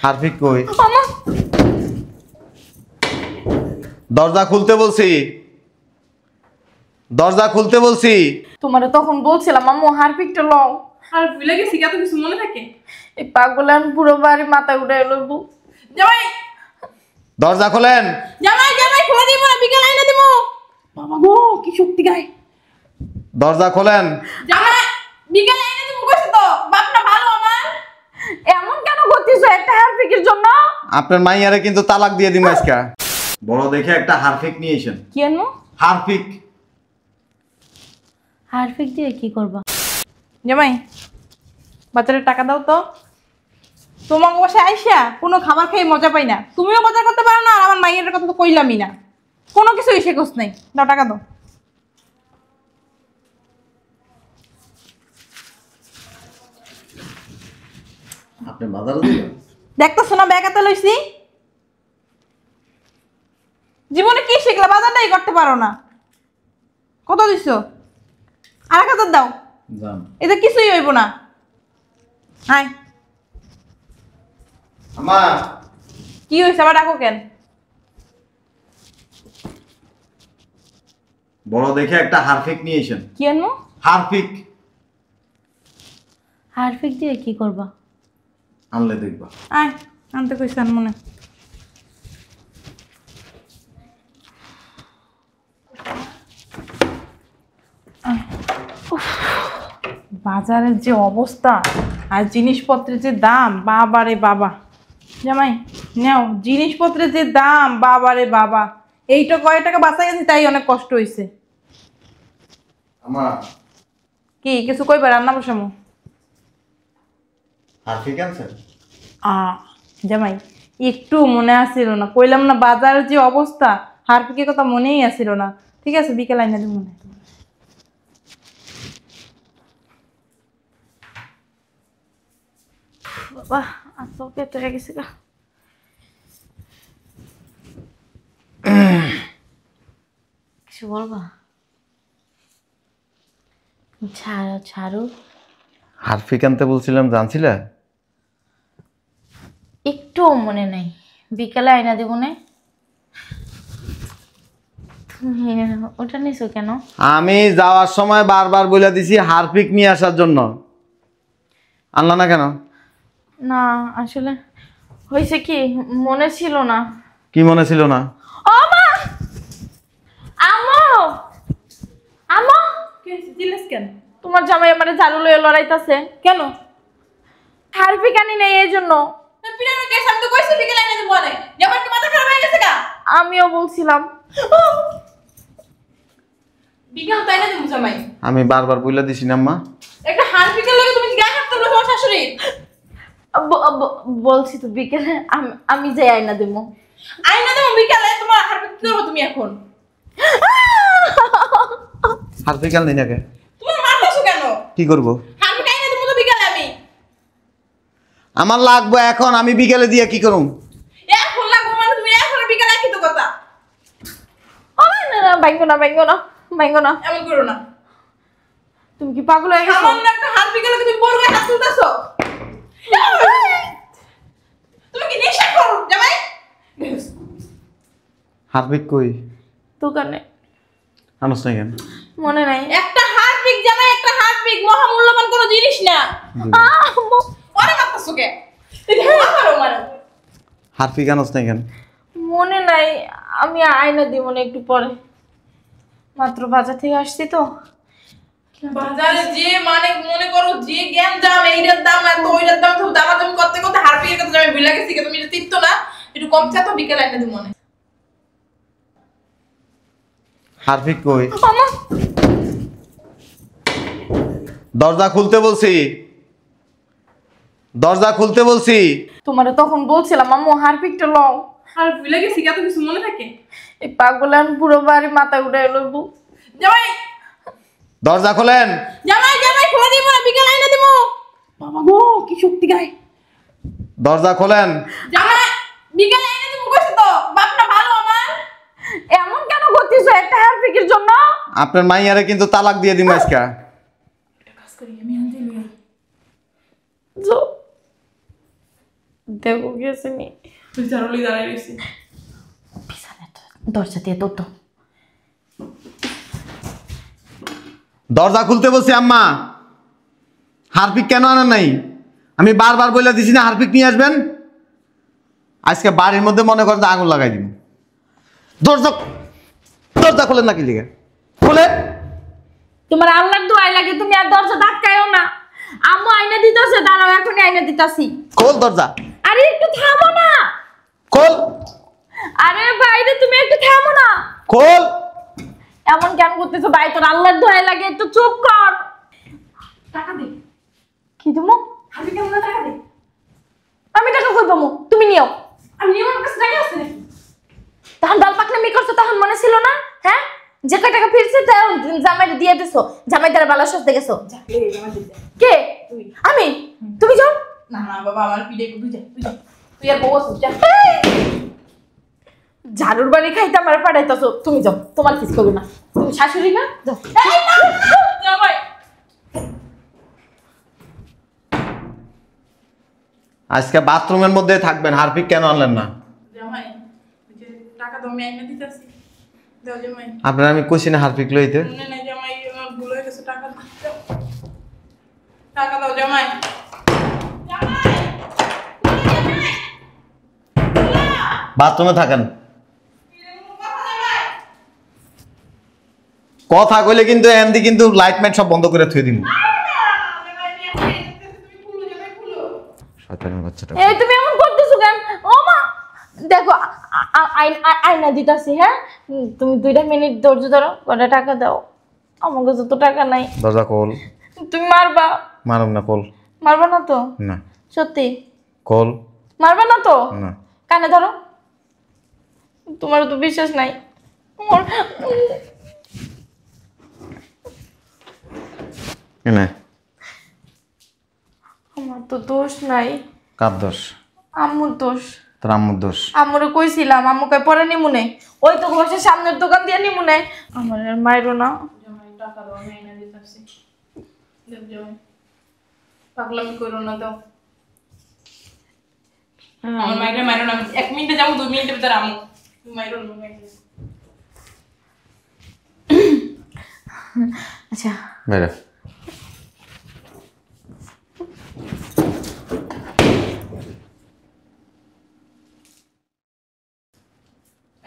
Harpic কই? দরজা খুলতে বলছি, দরজা খুলতে বলছি। তোমারে তখন বলছিলাম আম্মু হারপিকটা লও। আর ভুলে গেছি, কত কিছু মনে থাকে। এই পাগলান পুরো বাড়ি মাথা উঠে এলো। জামাই দরজা খোলেন। জামাই জামাই খোলা দিব না, বিকেল আইনা দিব। বাবা গো কি শক্তি গায়। দরজা খোলেন। জামাই বিকেল আইনা দিব কইছ তো, বাপটা ভালো আমার। এমন কেন করতেছো একটা হারপিকের জন্য? আপনার মাইয়ারে কিন্তু তালাক দিয়ে দিম আজকে। বড় দেখে একটা হারফিক নিয়ে এসেন। কি আনমু? হারফিক। হারপিক দিয়ে কি করবা? জামাই বাজারের টাকা দাও তো। তোমার বাসায় আইসা কোনো খাবার খেয়ে মজা পাই না। তুমিও বাজার করতে পারো না, আর আমার মাইয়ের কথা তো কইলামই না। কোনো কিছু এসে কোস নাই। দাও টাকা দাও। আপনি বাজারে দিবেন? দেখতেছো না ব্যাগ হাতে লইছি। জীবনে কি শিখলা? বাজারটাই করতে পারো না। কত দিছো? 1000 দাও। যান। এটা কিছুই হইব না। হাই আমা কি হইছে? আবার ডাকো কেন? বড় দেখে একটা হারফিক নিয়ে এসেন। কি আনমু? হারফিক। হারপিক দিয়ে কি করবা? আনলে দেখবা। আয় আনতে কইছেন মনে। বাজারের যে অবস্থা আর জিনিসপত্রের যে দাম, বাবারে বাবা। জামাই নাও, জিনিসপত্রের যে দাম, বাবারে বাবা। এইটা কয় টাকা বাঁচাই আছি, তাই অনেক কষ্ট হইছে। আমা কি কিছু কইবা? রান্না বসামো। হারফিক আনছেন? জামাই একটু মনে আসছিল না, কইলাম না বাজারের যে অবস্থা, হারপিকের কথা মনেই আসছিল না। ঠিক আছে বিকেল আইনা দিব মনে। বাবা আজকে পেট হয়ে গেছে গা। কিছু বলবা? ছাড়ো ছাড়ো। হারফিক আনতে বলছিলাম, জানছিলে? একটুও মনে নাই। বিকালে আয়না দেব না। তুমি ওটা নিছো কেন? আমি যাওয়ার সময় বারবার বলে দিছি হারফিক নিয়ে আসার জন্য। আনলা না কেন? না আসলে হয়েছে কি, মনে ছিল না। কি মনে ছিল না? ও মা! আম্মু! আম্মু! কি হইছে? জিজ্ঞেস কেন? তোমার জামাই আমারে ঝাড়ু লয়ে লড়াইতাছে। কেন? হারপিক আনি নাই এই জন্য। পিরানো কেস আমি তো কইছি বিকেল আইনা দিব না। জামাই কি মাথা খারাপ হয়ে গেছে গা? আমিও বলছিলাম। বিকেল তো আইনা দিব জামাই। আমি বারবার বলে দিছি না আম্মা। একটা হারপিকের লাগে তুমি গায়ে হাত তুলছো তোমার শাশুড়ি। বলছি তো বিকেলে আমি যাই আয়না দেবো। আইনা দেবো বিকেলে, তোমার হারপিক কি করবো তুমি এখন? হারফিক আনলি না কে? তোমার মারতেছো কেন? কি করব? হারপিক আইনা দেবো তো বিকেলে আমি। আমার লাগবে এখন, আমি বিকেলে দিয়ে কি করুম? এখন লাগবো মানে তুমি এখন বিকেলে একই তো কথা। না না বাইঙ্গো না বাইঙ্গো না বাইঙ্গো না। এমন করো না। তুমি কি পাগল হয়ে গেছো? সামান্য একটা হারপিকের লাগে তুমি বড় গায়ে হাত তুলতেছো। তুমি কি নেশা করো জামাই? হারফিক কই? দোকানে। আনস না কেন? মনে নাই। একটা হারপিক জামাই, একটা হারপিক মহামূল্যবান কোনো জিনিস না। ওরে মারতেছো কে? মারো মারো। হারফিক আনস না কেন? মনে নাই। আমি আয়না দিব না একটু পরে। মাত্র বাজার থেকে আসছি তো। বাজারে যে মানে মনে করো যে জ্ঞান দাম, এইটার দাম এত, ওইটার দাম তো দামাদামি করতে করতে হারপিকের কথা আমি ভুলে গেছি। তুমি এটা তিত্তো না, একটু কম চা তো বিকেল আইনা দিব মনে। হারফিক কই? আমা দরজা খুলতে বলছি, দরজা খুলতে বলছি। তোমারে তখন বলছিলাম আম্মু হারপিকটা লও। আর ভুলে গেছি, কত কিছু মনে থাকে। এই পাগলান পুরো বাড়ি মাথা উঠে এলো। জামাই দরজা খোলেন। জামাই জামাই খোলা দিব না, বিকেল আইনা দিব। বাবা গো কি শক্তি গায়। দরজা খোলেন। জামাই বিকেল আইনা দিব কইছ তো, বাপটা ভালো আমার। এমন কেন করতেছো একটা হারপিকের জন্য? আপনার মাইয়ারে কিন্তু তালাক দিয়ে দিম আজকে। একটা কাজ করি, আমি আনতে লই। যো দেখো গেছে নি তুই চারুলি দাঁড়াই রয়েছি। দরজা দিয়ে তো তো দরজা খুলতে বলছি আম্মা। হারপিক কেন আনেন নাই? আমি বারবার বলে দিছি না হারপিক নিয়ে আসবেন। আজকে বাড়ির মধ্যে মনে করেন যে আগুন লাগাই দিব। দরজা দরজা খোলেন নাকি লিগে খোলে। তোমার আল্লাহর দোয়াই লাগে, তুমি আর দরজা ধাক্কায়ও না। আম্মু আয়না দিতেছে, দাঁড়াও এখনই আয়না দিতাছি। খোল দরজা, আরে একটু থামো না। খোল। আরে বাইরে তুমি একটু থামো না। খোল। এমন কেন করতেছো ভাই? তোর আল্লাহর দোয়াই লাগে, একটু চুপ কর। টাকা দে। কি তুমি? আমি কেমন টাকা দে? আমি টাকা কই পাবো? তুমি নিও। আমি নিয়ে আমার কাছে টাকা আছে নাকি? তখন ডাল পাকনামি করছো, তখন মনে ছিল না? হ্যাঁ, যে কয় টাকা ফিরছে জামাই দিয়ে দিছো, জামাই দ্বারা বালা সাজতে গেছো। কে? আমি? তুমি যাও না না বাবা, আমার পিঠে তুই যা, তুই যা, তুই আর বউ আছো, যা। ঝাড়ুর বাড়ি খাইতে আমার পাঠাইতেছো, তুমি যাও, তোমার কিছু করবে না। তুমি শাশুড়ি না? যাও। এই না, জামাই। আজকে বাথরুমের মধ্যে থাকবেন। হারপিক কেন আনলেন না? জামাই, ওই যে টাকা তো আমি আইনা দিতেছি। দাও জামাই। আপনার আমি কইছি না হারপিক লইতে। মনে নাই জামাই, আমার ভুল হয়ে গেছে, টাকা দাও। টাকা দাও জামাই। বাথরুমে থাকেন। কথা কইলে কিন্তু এন্দি কিন্তু লাইট মাইট সব বন্ধ করে থুয়ে দিব। শয়তানের বাচ্চাটা। এই তুমি এমন করতেছো কেন? ও মা, দেখো আয়না দিতাছি। হ্যাঁ, তুমি 2 মিনিট ধৈর্য ধরো, কটা টাকা দাও। আমার কাছে তো টাকা নাই। দরজা খোল। তুমি মারবা? মারুম না, খোল। মারবা না তো? না। সত্যি খোল। মারবা না তো? না। কানে ধরো। তোমার তো বিশ্বাস নাই। না। আমার তো দোষ নাই। কার দোষ? আম্মুর দোষ। তোর আম্মুর দোষ। আম্মুরে কইছিলাম, আম্মু কই পরে নিমুনে। ওই তো ঘরের সামনের দোকান দিয়ে নিমুনে। আমার আর মাইরো না। জামাই টাকা দাও, আমি আইনা দিতেছি। দেব জামাই, পাগলামি করো না, দাও। আমার মাইরে মাইরো না, 1 মিনিটে যাবো, 2 মিনিটের ভিতরে আমু। তুমি মাইরো না, মাইরো। আচ্ছা বেরে।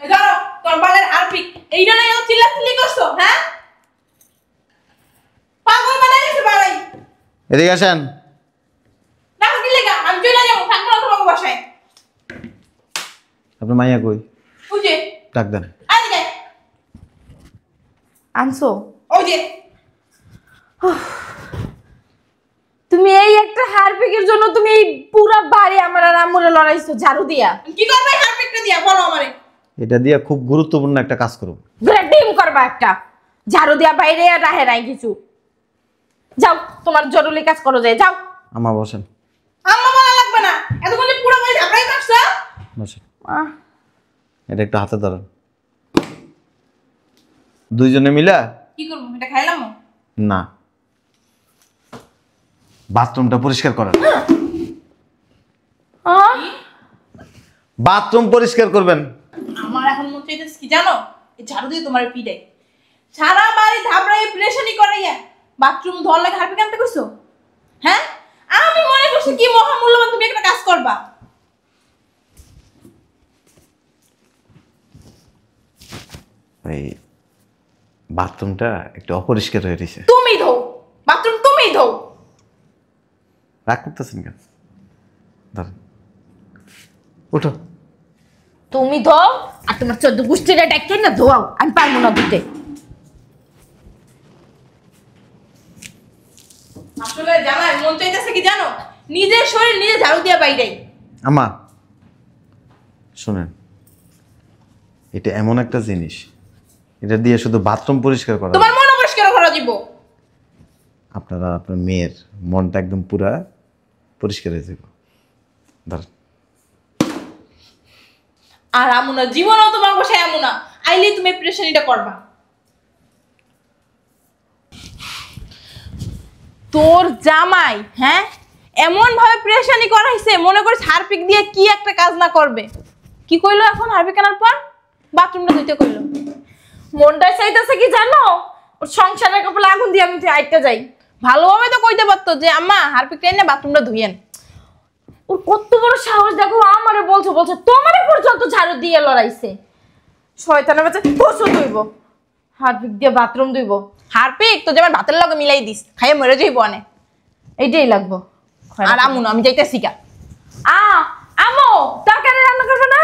এই ধরো তোর বালের হারপিক। এইটা নাই ও চিল্লাচিল্লি করছো, হ্যাঁ? পাগল বানাই গেছে বাড়াই। এদিকে আসেন। দেখো কি লেগা, আমি চলে যাবো, থাকবো না তোমার বাসায়। আপনার মাইয়া কই? ওই যে ডাক দেন। আইদিকে আনছো। ওই যে তুমি এই একটা হারপিকের জন্য তুমি এই পুরা বাড়ি আমার আর আম্মুরে লড়াইছো ঝাড়ু দিয়া। কি করবে হারপিকটা দিয়া, বলো আমারে। এটা দিয়ে খুব গুরুত্বপূর্ণ একটা কাজ করব। ঘুরে ডিম করবা একটা। ঝাড়ু দিয়া বাইরে আর রাহে নাই কিছু। যাও, তোমার জরুরি কাজ করো, যায় যাও। আমা বসেন। আম্মা বলা লাগবে না, এতক্ষণ যে পুরো বাড়ি ঝাপড়াই মারছো। বসেন। এটা একটু হাতে ধরেন। দুইজনে মিলা। কি করবো, এটা খাইলাম? না, বাথরুমটা পরিষ্কার করেন। বাথরুম পরিষ্কার করবেন। আমার এখন মন চাইতেছে কি জানো, এই ঝাড়ু দিয়ে তোমার পিটাই। সারা বাড়ি ধাবড়াই প্রেশানি করাইয়া বাথরুম ধোয়ার লাগে হারপিক আনতে কইছো, হ্যাঁ? আমি মনে করছি কি মহামূল্যবান তুমি একটা কাজ করবা। এই বাথরুমটা একটু অপরিষ্কার হয়ে রয়েছে। তুমি ধো বাথরুম, তুমি ধো। রাগ করতেছেন কেন? ধরেন, উঠো। তুমি ধো, আর তোমার 14 গোষ্ঠীরা ডাক্তার না ধোয়াও। আমি পারবো না ধুতে। আসলে জানাই মন চাইতেছে কি জানো, নিজের শরীর নিজে ঝাড়ু দিয়া বাইরাই। আমা শুনেন, এটা এমন একটা জিনিস, এটা দিয়ে শুধু বাথরুম পরিষ্কার করা তোমার মন পরিষ্কার করা দিব। আপনারা আপনার মেয়ের মনটা একদম পুরা পরিষ্কার হয়ে যাবে। ধরেন। আর আমুনা জীবনও তোমার বসায় আমুনা আইলে তুমি প্রেশানিটা করবা। তোর জামাই, হ্যাঁ, এমন ভাবে প্রেশানি করাইছে মনে করিস হারপিক দিয়ে কি একটা কাজ না করবে। কি কইলো এখন হারপিক কেনার পর? বাথরুমটা ধুইতে কইলো। মনটা চাইতেছে কি জানো, ওর সংসারের কপালে আগুন দিয়ে আমি আইটা যাই। ভালোভাবে তো কইতে পারতো যে আম্মা হারপিক টেনে বাথরুমটা ধুইয়েন। ওর কত বড় সাহস দেখো, আমারে বলছে তোমারে পর্যন্ত ঝাড়ু দিয়ে লড়াইছে। শয়তানের বাচ্চা পশু ধুইব, হারপিক দিয়ে বাথরুম ধুইব। হারপিক তো যেমন ভাতের লগে মিলাই দিস, খাইয়ে মরে যাইব অনেক। এইটাই লাগবো। আর আমু না, আমি যাইতেছি গা। আমো তরকারি রান্না করবে না?